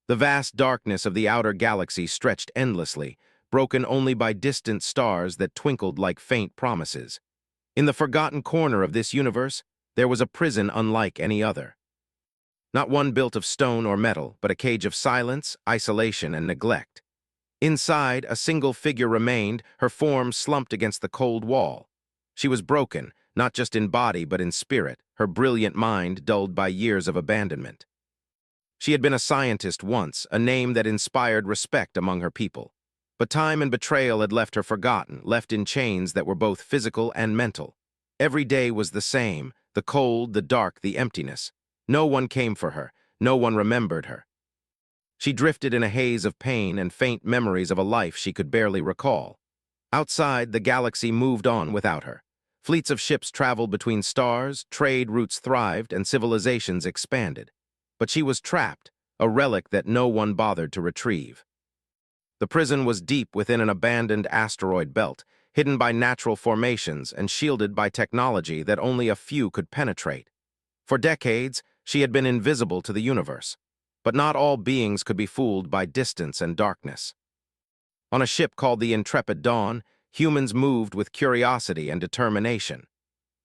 The vast darkness of the outer galaxy stretched endlessly, broken only by distant stars that twinkled like faint promises. In the forgotten corner of this universe, there was a prison unlike any other. Not one built of stone or metal, but a cage of silence, isolation, and neglect. Inside, a single figure remained, her form slumped against the cold wall. She was broken, not just in body but in spirit, her brilliant mind dulled by years of abandonment. She had been a scientist once, a name that inspired respect among her people. But time and betrayal had left her forgotten, left in chains that were both physical and mental. Every day was the same, the cold, the dark, the emptiness. No one came for her, no one remembered her. She drifted in a haze of pain and faint memories of a life she could barely recall. Outside, the galaxy moved on without her. Fleets of ships traveled between stars, trade routes thrived, and civilizations expanded. But she was trapped, a relic that no one bothered to retrieve. The prison was deep within an abandoned asteroid belt, hidden by natural formations and shielded by technology that only a few could penetrate. For decades, she had been invisible to the universe. But not all beings could be fooled by distance and darkness. On a ship called the Intrepid Dawn, humans moved with curiosity and determination.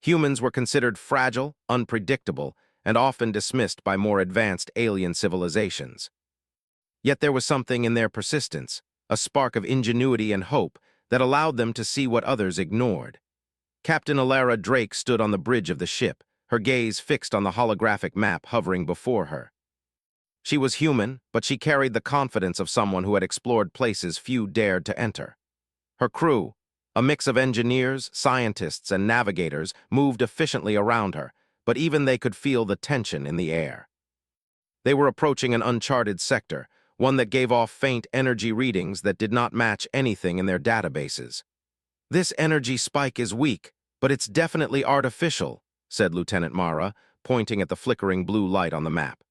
Humans were considered fragile, unpredictable, and often dismissed by more advanced alien civilizations. Yet there was something in their persistence, a spark of ingenuity and hope that allowed them to see what others ignored. Captain Alara Drake stood on the bridge of the ship, her gaze fixed on the holographic map hovering before her. She was human, but she carried the confidence of someone who had explored places few dared to enter. Her crew, a mix of engineers, scientists, and navigators, moved efficiently around her, but even they could feel the tension in the air. They were approaching an uncharted sector, one that gave off faint energy readings that did not match anything in their databases. "This energy spike is weak, but it's definitely artificial," said Lieutenant Mara, pointing at the flickering blue light on the map.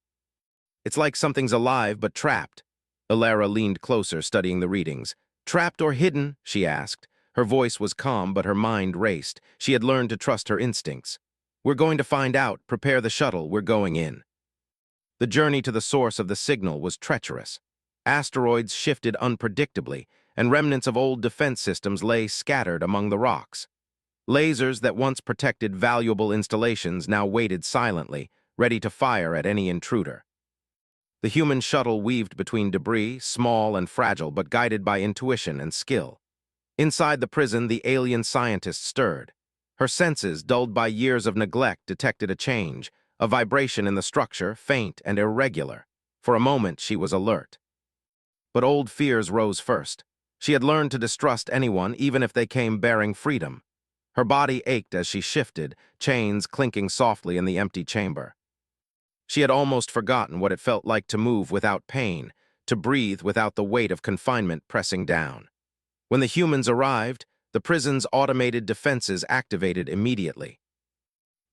"It's like something's alive but trapped." Alara leaned closer, studying the readings. "Trapped or hidden?" she asked. Her voice was calm, but her mind raced. She had learned to trust her instincts. "We're going to find out. Prepare the shuttle. We're going in." The journey to the source of the signal was treacherous. Asteroids shifted unpredictably, and remnants of old defense systems lay scattered among the rocks. Lasers that once protected valuable installations now waited silently, ready to fire at any intruder. The human shuttle weaved between debris, small and fragile but guided by intuition and skill. Inside the prison, the alien scientist stirred. Her senses, dulled by years of neglect, detected a change, a vibration in the structure, faint and irregular. For a moment, she was alert. But old fears rose first. She had learned to distrust anyone, even if they came bearing freedom. Her body ached as she shifted, chains clinking softly in the empty chamber. She had almost forgotten what it felt like to move without pain, to breathe without the weight of confinement pressing down. When the humans arrived, the prison's automated defenses activated immediately.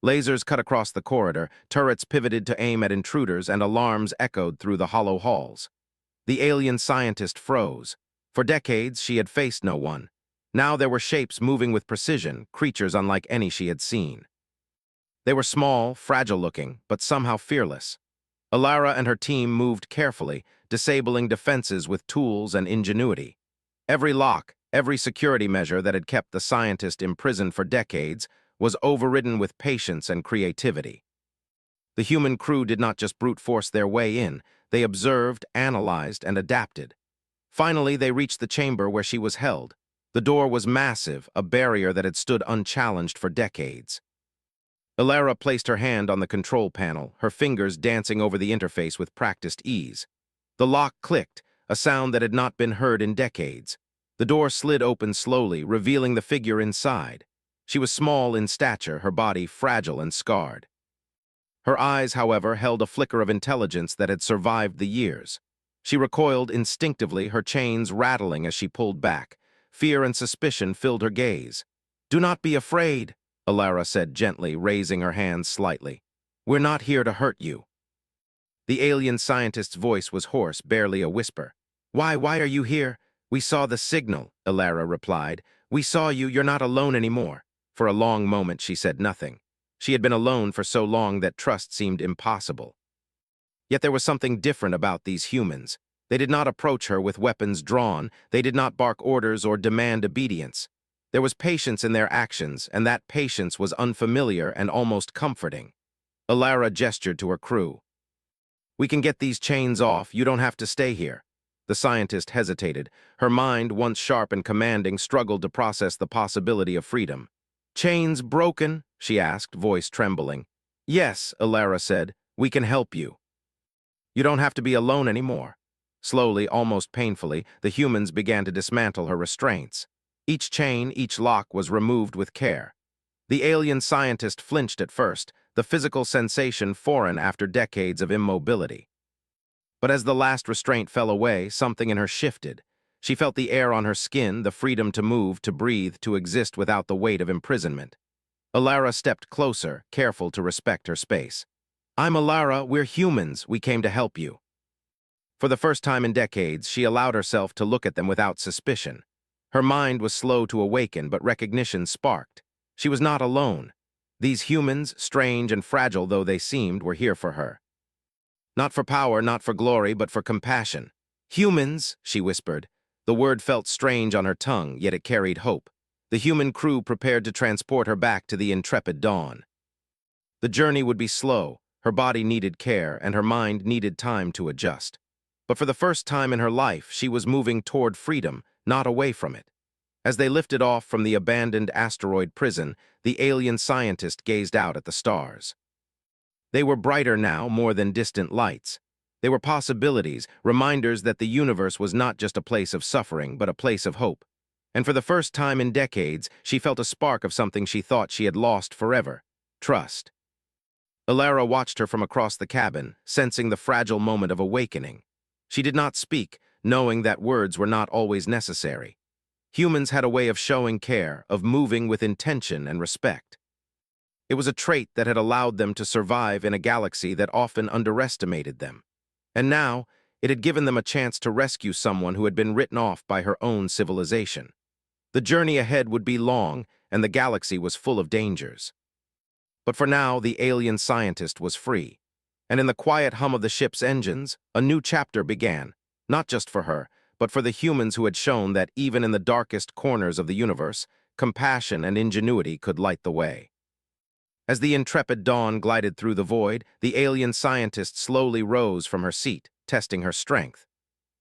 Lasers cut across the corridor, turrets pivoted to aim at intruders, and alarms echoed through the hollow halls. The alien scientist froze. For decades, she had faced no one. Now there were shapes moving with precision, creatures unlike any she had seen. They were small, fragile-looking, but somehow fearless. Alara and her team moved carefully, disabling defenses with tools and ingenuity. Every lock, every security measure that had kept the scientist imprisoned for decades was overridden with patience and creativity. The human crew did not just brute force their way in, they observed, analyzed, and adapted. Finally, they reached the chamber where she was held. The door was massive, a barrier that had stood unchallenged for decades. Alara placed her hand on the control panel, her fingers dancing over the interface with practiced ease. The lock clicked, a sound that had not been heard in decades. The door slid open slowly, revealing the figure inside. She was small in stature, her body fragile and scarred. Her eyes, however, held a flicker of intelligence that had survived the years. She recoiled instinctively, her chains rattling as she pulled back. Fear and suspicion filled her gaze. "Do not be afraid," Alara said gently, raising her hands slightly. "We're not here to hurt you." The alien scientist's voice was hoarse, barely a whisper. Why are you here?" "We saw the signal," Alara replied. "We saw you, you're not alone anymore." For a long moment she said nothing. She had been alone for so long that trust seemed impossible. Yet there was something different about these humans. They did not approach her with weapons drawn, they did not bark orders or demand obedience. There was patience in their actions, and that patience was unfamiliar and almost comforting. Alara gestured to her crew. "We can get these chains off, you don't have to stay here." The scientist hesitated. Her mind, once sharp and commanding, struggled to process the possibility of freedom. "Chains broken?" she asked, voice trembling. "Yes," Alara said, "we can help you. You don't have to be alone anymore." Slowly, almost painfully, the humans began to dismantle her restraints. Each chain, each lock was removed with care. The alien scientist flinched at first, the physical sensation foreign after decades of immobility. But as the last restraint fell away, something in her shifted. She felt the air on her skin, the freedom to move, to breathe, to exist without the weight of imprisonment. Alara stepped closer, careful to respect her space. "I'm Alara, we're humans, we came to help you." For the first time in decades, she allowed herself to look at them without suspicion. Her mind was slow to awaken, but recognition sparked. She was not alone. These humans, strange and fragile though they seemed, were here for her. Not for power, not for glory, but for compassion. "Humans," she whispered. The word felt strange on her tongue, yet it carried hope. The human crew prepared to transport her back to the intrepid Dawn. The journey would be slow, her body needed care, and her mind needed time to adjust. But for the first time in her life, she was moving toward freedom, not away from it. As they lifted off from the abandoned asteroid prison, the alien scientist gazed out at the stars. They were brighter now, more than distant lights. They were possibilities, reminders that the universe was not just a place of suffering, but a place of hope. And for the first time in decades, she felt a spark of something she thought she had lost forever: trust. Alara watched her from across the cabin, sensing the fragile moment of awakening. She did not speak, knowing that words were not always necessary. Humans had a way of showing care, of moving with intention and respect. It was a trait that had allowed them to survive in a galaxy that often underestimated them. And now, it had given them a chance to rescue someone who had been written off by her own civilization. The journey ahead would be long, and the galaxy was full of dangers. But for now, the alien scientist was free. And in the quiet hum of the ship's engines, a new chapter began, not just for her, but for the humans who had shown that even in the darkest corners of the universe, compassion and ingenuity could light the way. As the intrepid Dawn glided through the void, the alien scientist slowly rose from her seat, testing her strength.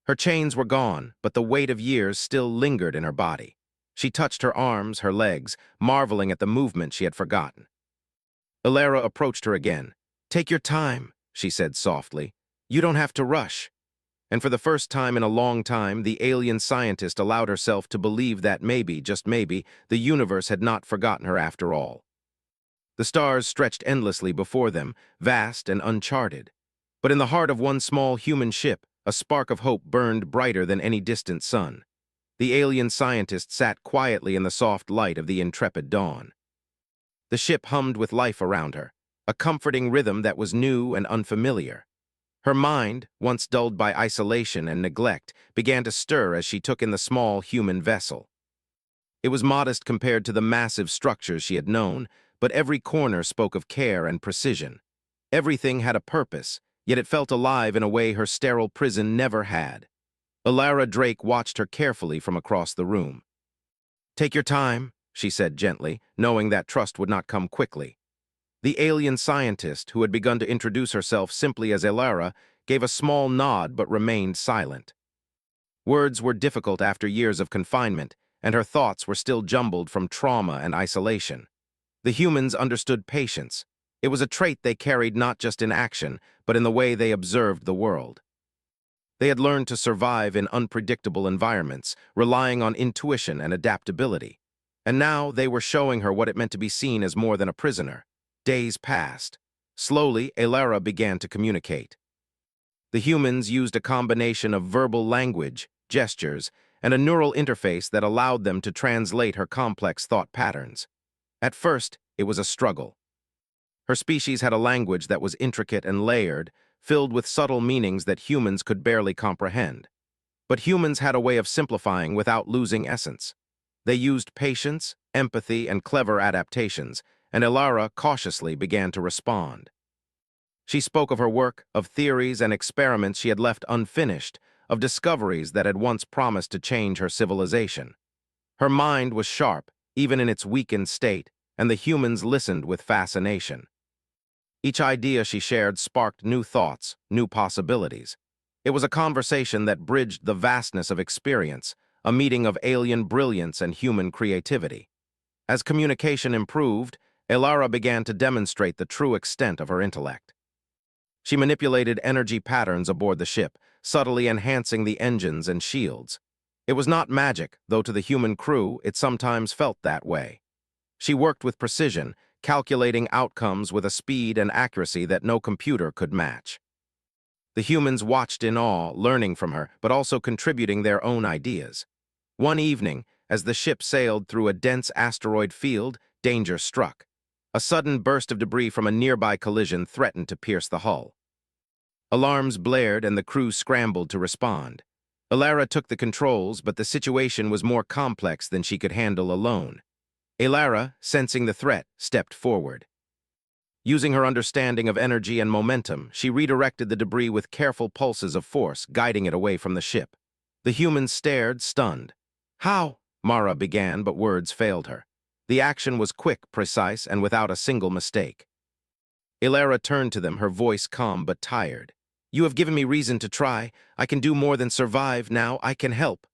Her chains were gone, but the weight of years still lingered in her body. She touched her arms, her legs, marveling at the movement she had forgotten. Alara approached her again. "Take your time," she said softly. "You don't have to rush." And for the first time in a long time, the alien scientist allowed herself to believe that maybe, just maybe, the universe had not forgotten her after all. The stars stretched endlessly before them, vast and uncharted. But in the heart of one small human ship, a spark of hope burned brighter than any distant sun. The alien scientist sat quietly in the soft light of the intrepid Dawn. The ship hummed with life around her, a comforting rhythm that was new and unfamiliar. Her mind, once dulled by isolation and neglect, began to stir as she took in the small human vessel. It was modest compared to the massive structures she had known, but every corner spoke of care and precision. Everything had a purpose, yet it felt alive in a way her sterile prison never had. Alara Drake watched her carefully from across the room. "Take your time," she said gently, knowing that trust would not come quickly. The alien scientist, who had begun to introduce herself simply as Alara, gave a small nod but remained silent. Words were difficult after years of confinement, and her thoughts were still jumbled from trauma and isolation. The humans understood patience. It was a trait they carried not just in action, but in the way they observed the world. They had learned to survive in unpredictable environments, relying on intuition and adaptability. And now they were showing her what it meant to be seen as more than a prisoner. Days passed. Slowly, Alara began to communicate. The humans used a combination of verbal language, gestures, and a neural interface that allowed them to translate her complex thought patterns. At first, it was a struggle. Her species had a language that was intricate and layered, filled with subtle meanings that humans could barely comprehend. But humans had a way of simplifying without losing essence. They used patience, empathy, and clever adaptations, and Alara cautiously began to respond. She spoke of her work, of theories and experiments she had left unfinished, of discoveries that had once promised to change her civilization. Her mind was sharp, even in its weakened state, and the humans listened with fascination. Each idea she shared sparked new thoughts, new possibilities. It was a conversation that bridged the vastness of experience, a meeting of alien brilliance and human creativity. As communication improved, Elara began to demonstrate the true extent of her intellect. She manipulated energy patterns aboard the ship, subtly enhancing the engines and shields. It was not magic, though to the human crew it sometimes felt that way. She worked with precision, calculating outcomes with a speed and accuracy that no computer could match. The humans watched in awe, learning from her, but also contributing their own ideas. One evening, as the ship sailed through a dense asteroid field, danger struck. A sudden burst of debris from a nearby collision threatened to pierce the hull. Alarms blared and the crew scrambled to respond. Elara took the controls, but the situation was more complex than she could handle alone. Elara, sensing the threat, stepped forward. Using her understanding of energy and momentum, she redirected the debris with careful pulses of force, guiding it away from the ship. The humans stared, stunned. "How?" Mara began, but words failed her. The action was quick, precise, and without a single mistake. Elara turned to them, her voice calm but tired. "You have given me reason to try. I can do more than survive now. I can help."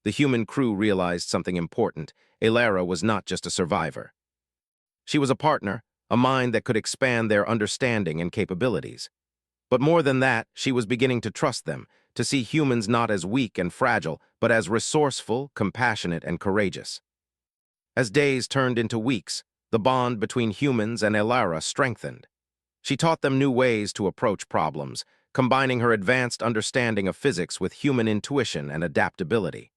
The human crew realized something important. Elara was not just a survivor. She was a partner, a mind that could expand their understanding and capabilities. But more than that, she was beginning to trust them, to see humans not as weak and fragile, but as resourceful, compassionate, and courageous. As days turned into weeks, the bond between humans and Elara strengthened. She taught them new ways to approach problems, combining her advanced understanding of physics with human intuition and adaptability.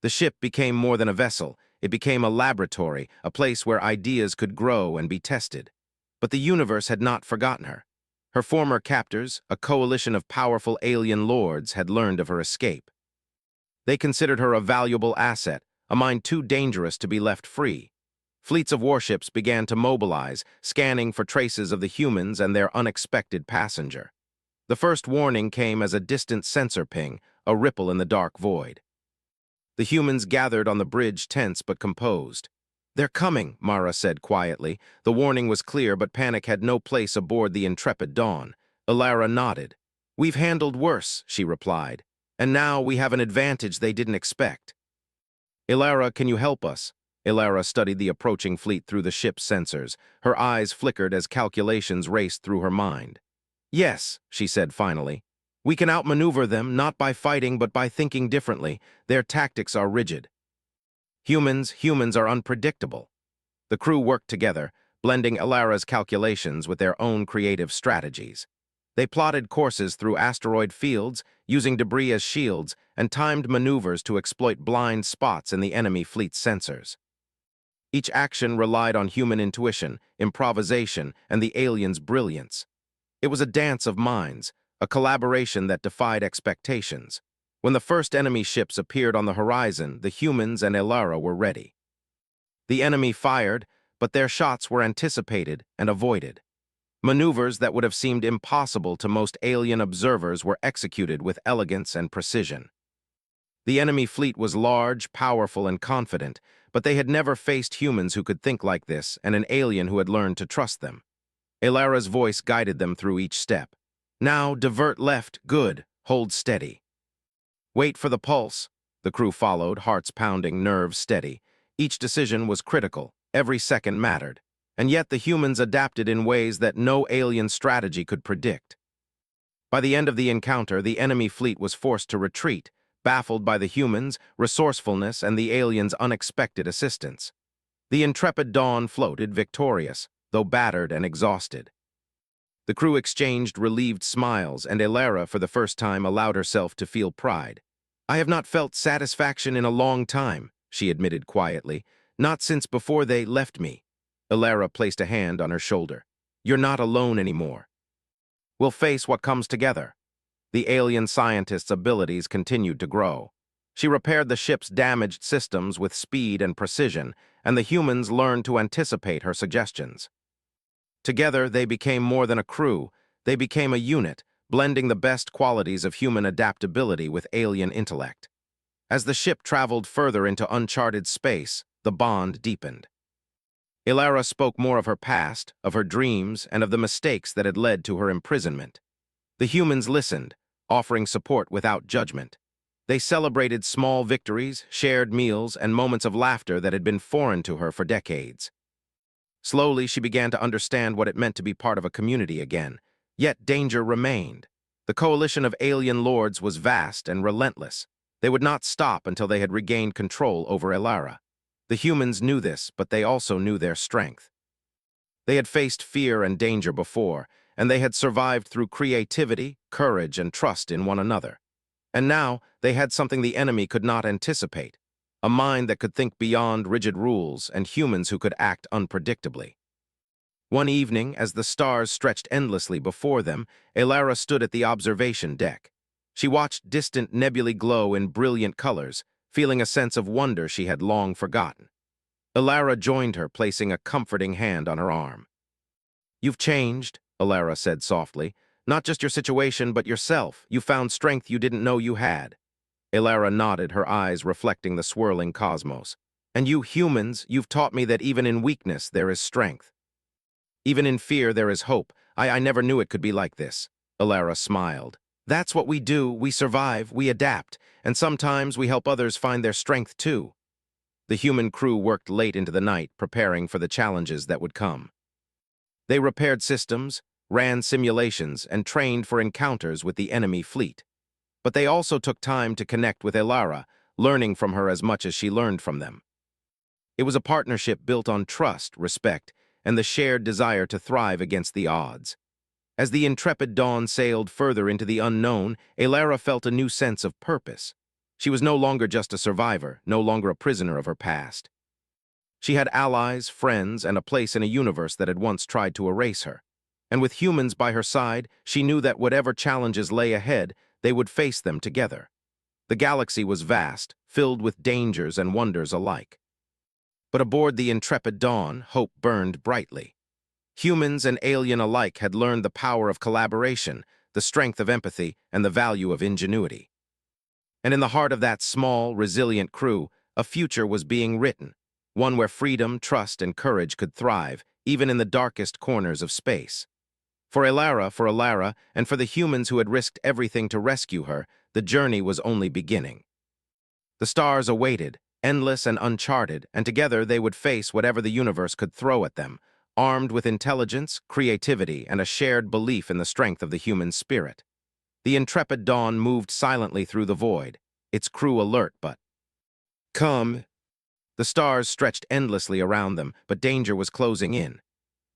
The ship became more than a vessel. It became a laboratory, a place where ideas could grow and be tested. But the universe had not forgotten her. Her former captors, a coalition of powerful alien lords, had learned of her escape. They considered her a valuable asset, a mind too dangerous to be left free. Fleets of warships began to mobilize, scanning for traces of the humans and their unexpected passenger. The first warning came as a distant sensor ping, a ripple in the dark void. The humans gathered on the bridge, tense but composed. "They're coming," Mara said quietly. The warning was clear, but panic had no place aboard the intrepid Dawn. Elara nodded. "We've handled worse," she replied. "And now we have an advantage they didn't expect." "Elara, can you help us?" Elara studied the approaching fleet through the ship's sensors. Her eyes flickered as calculations raced through her mind. "Yes," she said finally. "We can outmaneuver them, not by fighting, but by thinking differently. Their tactics are rigid." Humans are unpredictable. The crew worked together, blending Elara's calculations with their own creative strategies. They plotted courses through asteroid fields, using debris as shields, and timed maneuvers to exploit blind spots in the enemy fleet's sensors. Each action relied on human intuition, improvisation, and the aliens' brilliance. It was a dance of minds, a collaboration that defied expectations. When the first enemy ships appeared on the horizon, the humans and Elara were ready. The enemy fired, but their shots were anticipated and avoided. Maneuvers that would have seemed impossible to most alien observers were executed with elegance and precision. The enemy fleet was large, powerful, and confident, but they had never faced humans who could think like this and an alien who had learned to trust them. Elara's voice guided them through each step. "Now, divert left, good, hold steady." "Wait for the pulse." The crew followed, hearts pounding, nerves steady. Each decision was critical, every second mattered. And yet the humans adapted in ways that no alien strategy could predict. By the end of the encounter, the enemy fleet was forced to retreat, baffled by the humans' resourcefulness and the aliens' unexpected assistance. The intrepid Dawn floated victorious, though battered and exhausted. The crew exchanged relieved smiles, and Elara, for the first time, allowed herself to feel pride. "I have not felt satisfaction in a long time," she admitted quietly, "not since before they left me." Elara placed a hand on her shoulder. "You're not alone anymore. We'll face what comes together." The alien scientist's abilities continued to grow. She repaired the ship's damaged systems with speed and precision, and the humans learned to anticipate her suggestions. Together, they became more than a crew. They became a unit, blending the best qualities of human adaptability with alien intellect. As the ship traveled further into uncharted space, the bond deepened. Ilara spoke more of her past, of her dreams, and of the mistakes that had led to her imprisonment. The humans listened, offering support without judgment. They celebrated small victories, shared meals, and moments of laughter that had been foreign to her for decades. Slowly, she began to understand what it meant to be part of a community again. Yet danger remained. The coalition of alien lords was vast and relentless. They would not stop until they had regained control over Ilara. The humans knew this, but they also knew their strength. They had faced fear and danger before, and they had survived through creativity, courage, and trust in one another. And now, they had something the enemy could not anticipate, a mind that could think beyond rigid rules and humans who could act unpredictably. One evening, as the stars stretched endlessly before them, Ilara stood at the observation deck. She watched distant nebulae glow in brilliant colors, feeling a sense of wonder she had long forgotten. Ilara joined her, placing a comforting hand on her arm. "You've changed," Ilara said softly. "Not just your situation, but yourself. You found strength you didn't know you had." Ilara nodded, her eyes reflecting the swirling cosmos. "And you humans, you've taught me that even in weakness there is strength. Even in fear there is hope. I never knew it could be like this." Ilara smiled. "That's what we do. We survive, we adapt, and sometimes we help others find their strength too." The human crew worked late into the night, preparing for the challenges that would come. They repaired systems, ran simulations, and trained for encounters with the enemy fleet. But they also took time to connect with Ilara, learning from her as much as she learned from them. It was a partnership built on trust, respect, and the shared desire to thrive against the odds. As the intrepid Dawn sailed further into the unknown, Ilara felt a new sense of purpose. She was no longer just a survivor, no longer a prisoner of her past. She had allies, friends, and a place in a universe that had once tried to erase her. And with humans by her side, she knew that whatever challenges lay ahead, they would face them together. The galaxy was vast, filled with dangers and wonders alike. But aboard the intrepid Dawn, hope burned brightly. Humans and alien alike had learned the power of collaboration, the strength of empathy, and the value of ingenuity. And in the heart of that small, resilient crew, a future was being written, one where freedom, trust, and courage could thrive, even in the darkest corners of space. For Ilara, and for the humans who had risked everything to rescue her, the journey was only beginning. The stars awaited, endless and uncharted, and together they would face whatever the universe could throw at them, armed with intelligence, creativity, and a shared belief in the strength of the human spirit. The intrepid Dawn moved silently through the void, its crew alert but "Come." The stars stretched endlessly around them, but danger was closing in.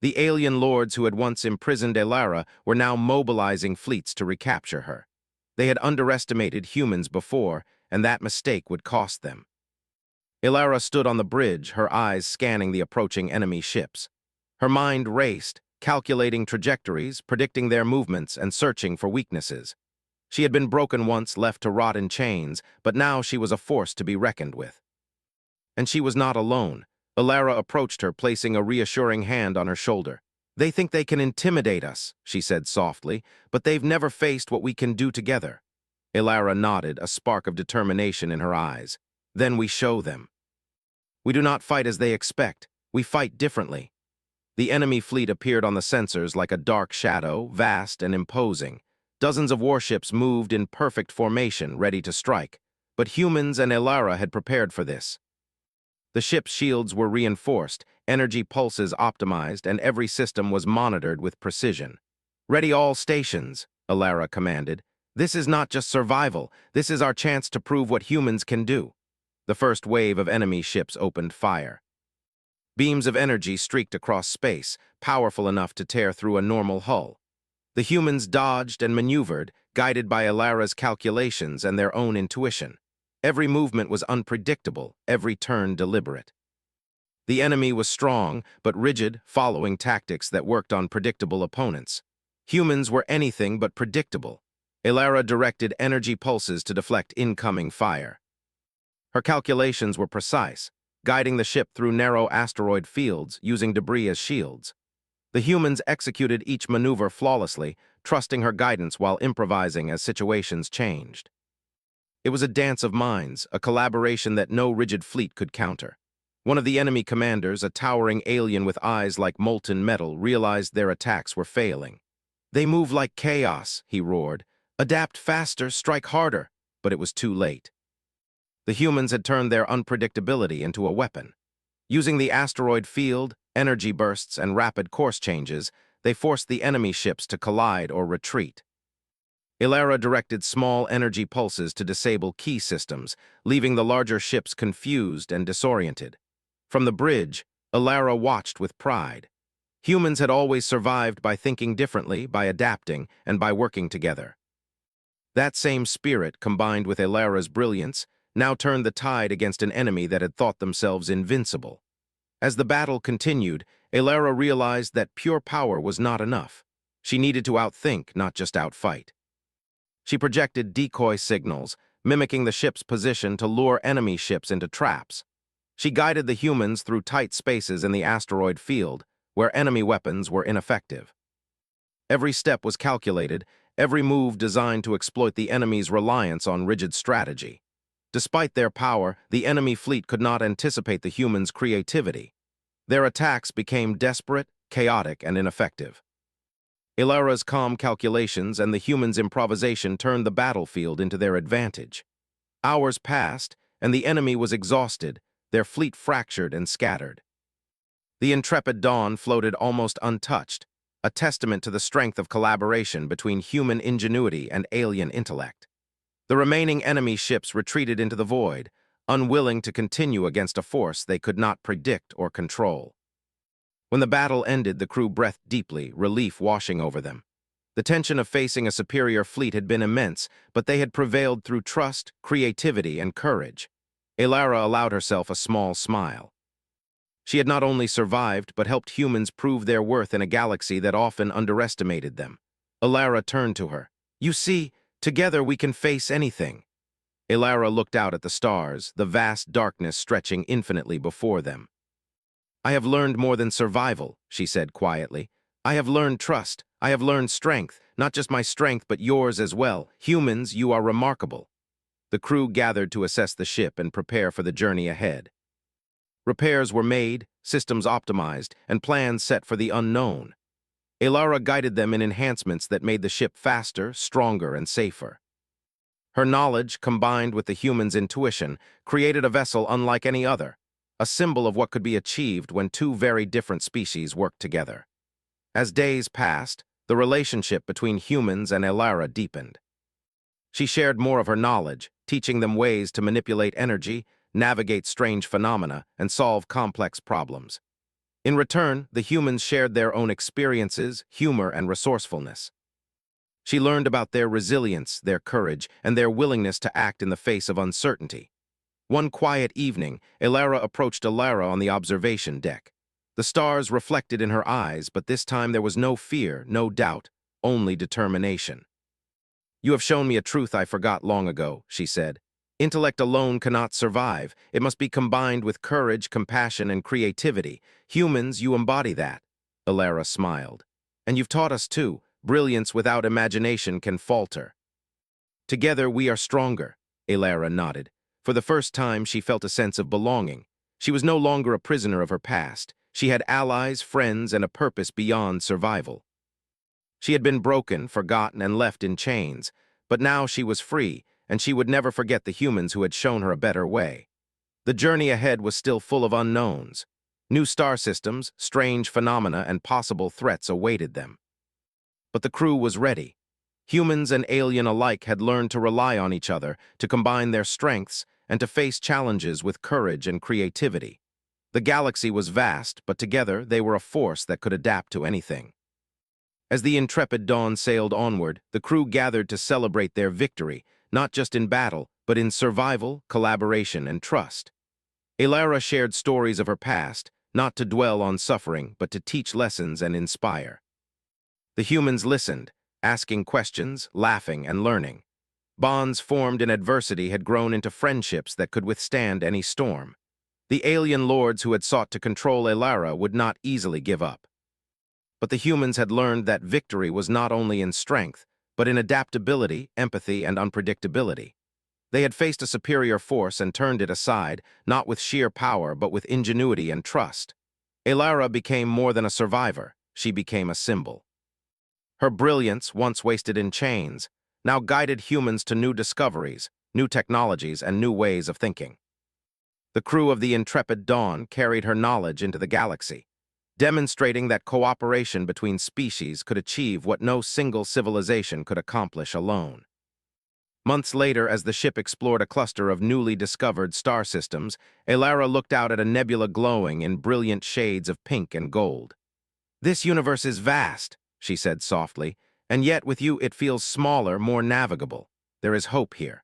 The alien lords who had once imprisoned Ilara were now mobilizing fleets to recapture her. They had underestimated humans before, and that mistake would cost them. Ilara stood on the bridge, her eyes scanning the approaching enemy ships. Her mind raced, calculating trajectories, predicting their movements, and searching for weaknesses. She had been broken once, left to rot in chains, but now she was a force to be reckoned with. And she was not alone. Ilara approached her, placing a reassuring hand on her shoulder. "They think they can intimidate us," she said softly, "but they've never faced what we can do together." Ilara nodded, a spark of determination in her eyes. "Then we show them. We do not fight as they expect. We fight differently." The enemy fleet appeared on the sensors like a dark shadow, vast and imposing. Dozens of warships moved in perfect formation, ready to strike. But humans and Ilara had prepared for this. The ship's shields were reinforced, energy pulses optimized, and every system was monitored with precision. "Ready all stations," Ilara commanded. "This is not just survival. This is our chance to prove what humans can do." The first wave of enemy ships opened fire. Beams of energy streaked across space, powerful enough to tear through a normal hull. The humans dodged and maneuvered, guided by Ilara's calculations and their own intuition. Every movement was unpredictable, every turn deliberate. The enemy was strong, but rigid, following tactics that worked on predictable opponents. Humans were anything but predictable. Ilara directed energy pulses to deflect incoming fire. Her calculations were precise, guiding the ship through narrow asteroid fields, using debris as shields. The humans executed each maneuver flawlessly, trusting her guidance while improvising as situations changed. It was a dance of minds, a collaboration that no rigid fleet could counter. One of the enemy commanders, a towering alien with eyes like molten metal, realized their attacks were failing. "They move like chaos," he roared. "Adapt faster, strike harder." But it was too late. The humans had turned their unpredictability into a weapon. Using the asteroid field, energy bursts, and rapid course changes, they forced the enemy ships to collide or retreat. Ilara directed small energy pulses to disable key systems, leaving the larger ships confused and disoriented. From the bridge, Ilara watched with pride. Humans had always survived by thinking differently, by adapting, and by working together. That same spirit, combined with Ilara's brilliance, now turned the tide against an enemy that had thought themselves invincible. As the battle continued, Ilara realized that pure power was not enough. She needed to outthink, not just outfight. She projected decoy signals, mimicking the ship's position to lure enemy ships into traps. She guided the humans through tight spaces in the asteroid field, where enemy weapons were ineffective. Every step was calculated, every move designed to exploit the enemy's reliance on rigid strategy. Despite their power, the enemy fleet could not anticipate the humans' creativity. Their attacks became desperate, chaotic, and ineffective. Ilara's calm calculations and the humans' improvisation turned the battlefield into their advantage. Hours passed, and the enemy was exhausted, their fleet fractured and scattered. The intrepid Dawn floated almost untouched, a testament to the strength of collaboration between human ingenuity and alien intellect. The remaining enemy ships retreated into the void, unwilling to continue against a force they could not predict or control. When the battle ended, the crew breathed deeply, relief washing over them. The tension of facing a superior fleet had been immense, but they had prevailed through trust, creativity, and courage. Ilara allowed herself a small smile. She had not only survived, but helped humans prove their worth in a galaxy that often underestimated them. Ilara turned to her. "You see, together we can face anything." Ilara looked out at the stars, the vast darkness stretching infinitely before them. "I have learned more than survival," she said quietly. "I have learned trust. I have learned strength, not just my strength, but yours as well. Humans, you are remarkable." The crew gathered to assess the ship and prepare for the journey ahead. Repairs were made, systems optimized, and plans set for the unknown. Ilara guided them in enhancements that made the ship faster, stronger, and safer. Her knowledge, combined with the humans' intuition, created a vessel unlike any other, a symbol of what could be achieved when two very different species worked together. As days passed, the relationship between humans and Ilara deepened. She shared more of her knowledge, teaching them ways to manipulate energy, navigate strange phenomena, and solve complex problems. In return, the humans shared their own experiences, humor, and resourcefulness. She learned about their resilience, their courage, and their willingness to act in the face of uncertainty. One quiet evening, Ilara approached Ilara on the observation deck. The stars reflected in her eyes, but this time there was no fear, no doubt, only determination. "You have shown me a truth I forgot long ago," she said. "Intellect alone cannot survive. It must be combined with courage, compassion, and creativity. Humans, you embody that." Ilara smiled. "And you've taught us too. Brilliance without imagination can falter." "Together we are stronger," Ilara nodded. For the first time, she felt a sense of belonging. She was no longer a prisoner of her past. She had allies, friends, and a purpose beyond survival. She had been broken, forgotten, and left in chains, but now she was free, and she would never forget the humans who had shown her a better way. The journey ahead was still full of unknowns. New star systems, strange phenomena, and possible threats awaited them. But the crew was ready. Humans and alien alike had learned to rely on each other, to combine their strengths, and to face challenges with courage and creativity. The galaxy was vast, but together they were a force that could adapt to anything. As the intrepid Dawn sailed onward, the crew gathered to celebrate their victory, not just in battle, but in survival, collaboration, and trust. Ilara shared stories of her past, not to dwell on suffering, but to teach lessons and inspire. The humans listened, asking questions, laughing, and learning. Bonds formed in adversity had grown into friendships that could withstand any storm. The alien lords who had sought to control Ilara would not easily give up. But the humans had learned that victory was not only in strength, but in adaptability, empathy, and unpredictability. They had faced a superior force and turned it aside, not with sheer power, but with ingenuity and trust. Elara became more than a survivor. She became a symbol. Her brilliance, once wasted in chains, now guided humans to new discoveries, new technologies, and new ways of thinking. The crew of the intrepid Dawn carried her knowledge into the galaxy, demonstrating that cooperation between species could achieve what no single civilization could accomplish alone. Months later, as the ship explored a cluster of newly discovered star systems, Elara looked out at a nebula glowing in brilliant shades of pink and gold. "This universe is vast," she said softly, "and yet with you it feels smaller, more navigable. There is hope here."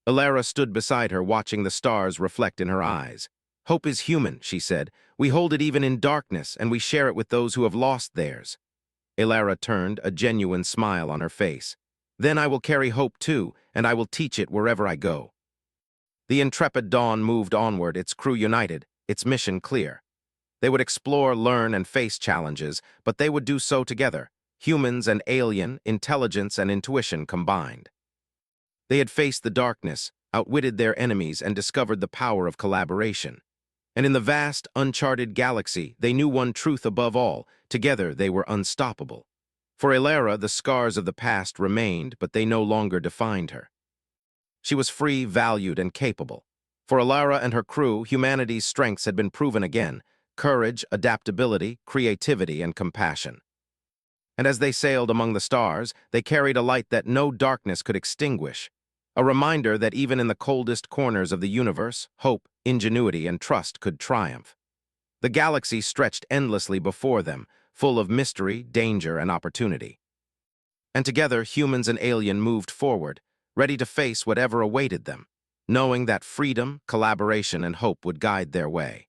Elara stood beside her, watching the stars reflect in her eyes. "Hope is human," she said. "We hold it even in darkness, and we share it with those who have lost theirs." Elara turned, a genuine smile on her face. "Then I will carry hope too, and I will teach it wherever I go." The intrepid Dawn moved onward, its crew united, its mission clear. They would explore, learn, and face challenges, but they would do so together, humans and alien, intelligence and intuition combined. They had faced the darkness, outwitted their enemies, and discovered the power of collaboration. And in the vast, uncharted galaxy, they knew one truth above all: together they were unstoppable. For Elara, the scars of the past remained, but they no longer defined her. She was free, valued, and capable. For Elara and her crew, humanity's strengths had been proven again: courage, adaptability, creativity, and compassion. And as they sailed among the stars, they carried a light that no darkness could extinguish, a reminder that even in the coldest corners of the universe, hope, ingenuity, and trust could triumph. The galaxy stretched endlessly before them, full of mystery, danger, and opportunity. And together, humans and alien moved forward, ready to face whatever awaited them, knowing that freedom, collaboration, and hope would guide their way.